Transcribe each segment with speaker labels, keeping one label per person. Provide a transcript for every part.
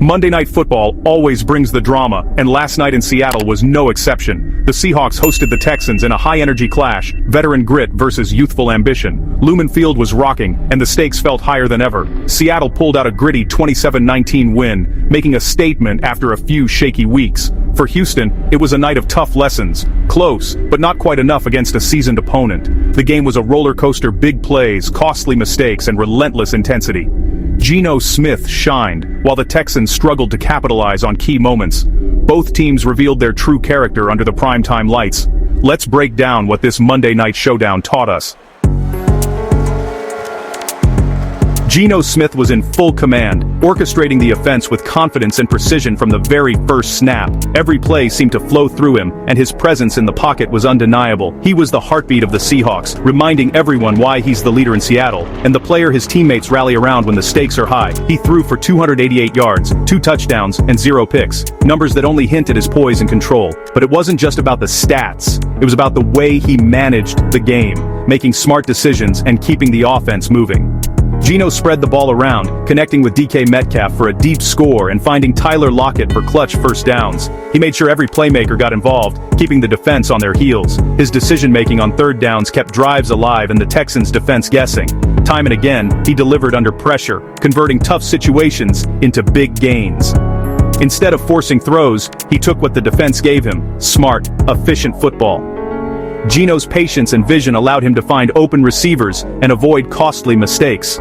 Speaker 1: Monday Night Football always brings the drama, and last night in Seattle was no exception. The Seahawks hosted the Texans in a high-energy clash, veteran grit versus youthful ambition. Lumen Field was rocking, and the stakes felt higher than ever. Seattle pulled out a gritty 27-19 win, making a statement after a few shaky weeks. For Houston, it was a night of tough lessons. Close, but not quite enough against a seasoned opponent. The game was a roller coaster, big plays, costly mistakes, and relentless intensity. Geno Smith shined, while the Texans struggled to capitalize on key moments. Both teams revealed their true character under the primetime lights. Let's break down what this Monday night showdown taught us. Geno Smith was in full command, orchestrating the offense with confidence and precision from the very first snap. Every play seemed to flow through him, and his presence in the pocket was undeniable. He was the heartbeat of the Seahawks, reminding everyone why he's the leader in Seattle, and the player his teammates rally around when the stakes are high. He threw for 288 yards, 2 touchdowns, and 0 picks, numbers that only hint at his poise and control. But it wasn't just about the stats, it was about the way he managed the game, making smart decisions and keeping the offense moving. Geno spread the ball around, connecting with DK Metcalf for a deep score and finding Tyler Lockett for clutch first downs. He made sure every playmaker got involved, keeping the defense on their heels. His decision-making on third downs kept drives alive and the Texans' defense guessing. Time and again, he delivered under pressure, converting tough situations into big gains. Instead of forcing throws, he took what the defense gave him: smart, efficient football. Geno's patience and vision allowed him to find open receivers and avoid costly mistakes.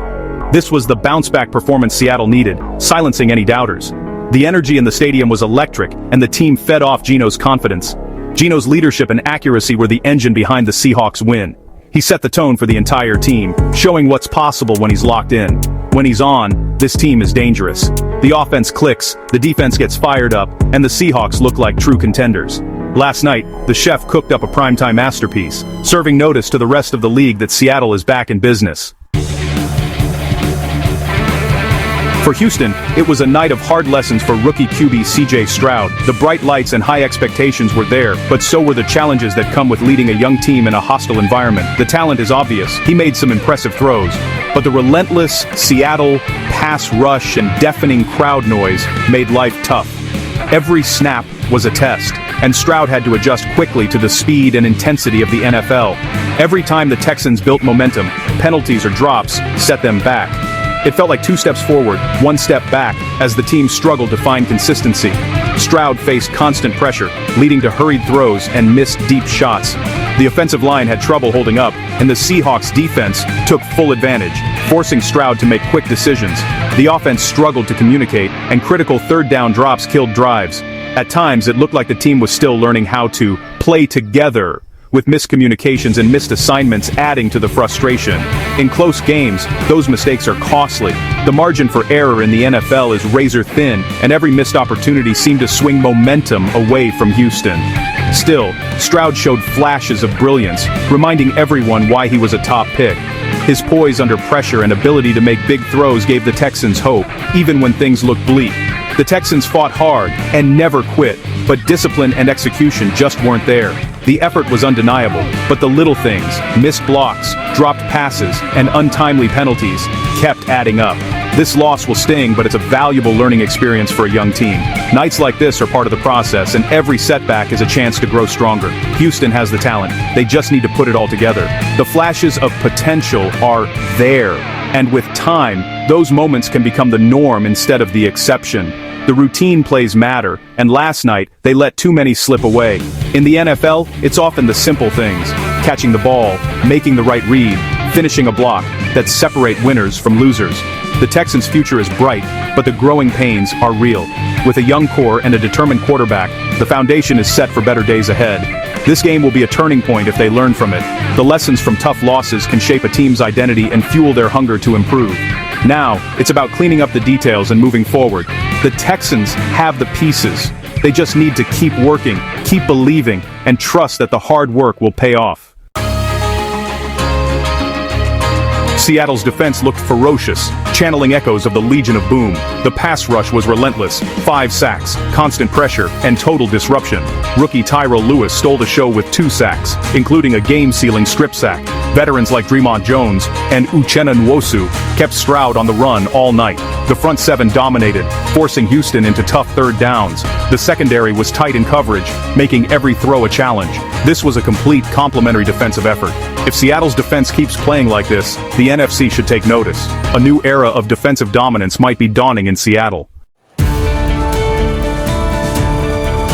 Speaker 1: This was the bounce-back performance Seattle needed, silencing any doubters. The energy in the stadium was electric, and the team fed off Geno's confidence. Geno's leadership and accuracy were the engine behind the Seahawks' win. He set the tone for the entire team, showing what's possible when he's locked in. When he's on, this team is dangerous. The offense clicks, the defense gets fired up, and the Seahawks look like true contenders. Last night, the chef cooked up a primetime masterpiece, serving notice to the rest of the league that Seattle is back in business. For Houston, it was a night of hard lessons for rookie QB CJ Stroud. The bright lights and high expectations were there, but so were the challenges that come with leading a young team in a hostile environment. The talent is obvious. He made some impressive throws, but the relentless Seattle pass rush and deafening crowd noise made life tough. Every snap was a test, and Stroud had to adjust quickly to the speed and intensity of the NFL. Every time the Texans built momentum, penalties or drops set them back. It felt like 2 steps forward, 1 step back, as the team struggled to find consistency. Stroud faced constant pressure, leading to hurried throws and missed deep shots. The offensive line had trouble holding up, and the Seahawks defense took full advantage, forcing Stroud to make quick decisions. The offense struggled to communicate, and critical third down drops killed drives. At times, it looked like the team was still learning how to play together, with miscommunications and missed assignments adding to the frustration. In close games, those mistakes are costly. The margin for error in the NFL is razor thin, and every missed opportunity seemed to swing momentum away from Houston. Still, Stroud showed flashes of brilliance, reminding everyone why he was a top pick. His poise under pressure and ability to make big throws gave the Texans hope, even when things looked bleak. The Texans fought hard and never quit, but discipline and execution just weren't there. The effort was undeniable, but the little things, missed blocks, dropped passes, and untimely penalties, kept adding up. This loss will sting, but it's a valuable learning experience for a young team. Nights like this are part of the process, and every setback is a chance to grow stronger. Houston has the talent. They just need to put it all together. The flashes of potential are there, and with time, those moments can become the norm instead of the exception. The routine plays matter, and last night, they let too many slip away. In the NFL, it's often the simple things: catching the ball, making the right read, finishing a block, that separate winners from losers. The Texans' future is bright, but the growing pains are real. With a young core and a determined quarterback, the foundation is set for better days ahead. This game will be a turning point if they learn from it. The lessons from tough losses can shape a team's identity and fuel their hunger to improve. Now, it's about cleaning up the details and moving forward. The Texans have the pieces. They just need to keep working, keep believing, and trust that the hard work will pay off. Seattle's defense looked ferocious, channeling echoes of the Legion of Boom. The pass rush was relentless: 5 sacks, constant pressure, and total disruption. Rookie Tyrell Lewis stole the show with 2 sacks, including a game-sealing strip sack. Veterans like Dre'Mont Jones and Uchenna Nwosu kept Stroud on the run all night. The front seven dominated, forcing Houston into tough third downs. The secondary was tight in coverage, making every throw a challenge. This was a complete complementary defensive effort. If Seattle's defense keeps playing like this, the NFC should take notice. A new era of defensive dominance might be dawning in Seattle.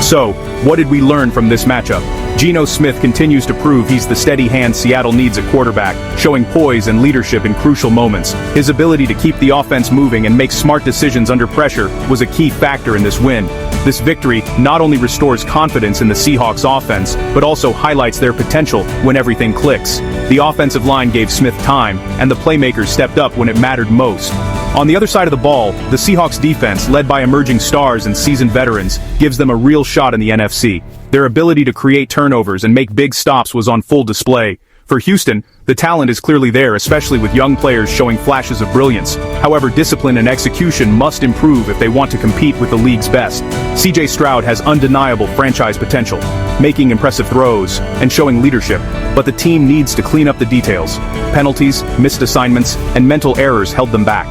Speaker 1: So, what did we learn from this matchup? Geno Smith continues to prove he's the steady hand Seattle needs at quarterback, showing poise and leadership in crucial moments. His ability to keep the offense moving and make smart decisions under pressure was a key factor in this win. This victory not only restores confidence in the Seahawks offense, but also highlights their potential when everything clicks. The offensive line gave Smith time, and the playmakers stepped up when it mattered most. On the other side of the ball, the Seahawks defense, led by emerging stars and seasoned veterans, gives them a real shot in the NFC. Their ability to create turnovers and make big stops was on full display. For Houston, the talent is clearly there, especially with young players showing flashes of brilliance. However, discipline and execution must improve if they want to compete with the league's best. CJ Stroud has undeniable franchise potential, making impressive throws and showing leadership, but the team needs to clean up the details. Penalties, missed assignments, and mental errors held them back.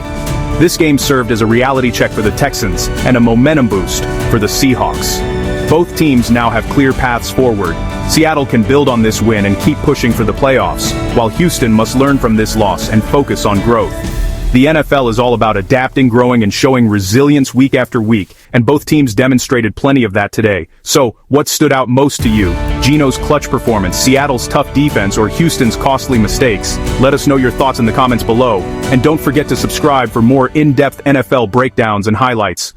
Speaker 1: This game served as a reality check for the Texans and a momentum boost for the Seahawks. Both teams now have clear paths forward. Seattle can build on this win and keep pushing for the playoffs, while Houston must learn from this loss and focus on growth. The NFL is all about adapting, growing, and showing resilience week after week, and both teams demonstrated plenty of that today. So, what stood out most to you? Geno's clutch performance, Seattle's tough defense, or Houston's costly mistakes? Let us know your thoughts in the comments below, and don't forget to subscribe for more in-depth NFL breakdowns and highlights.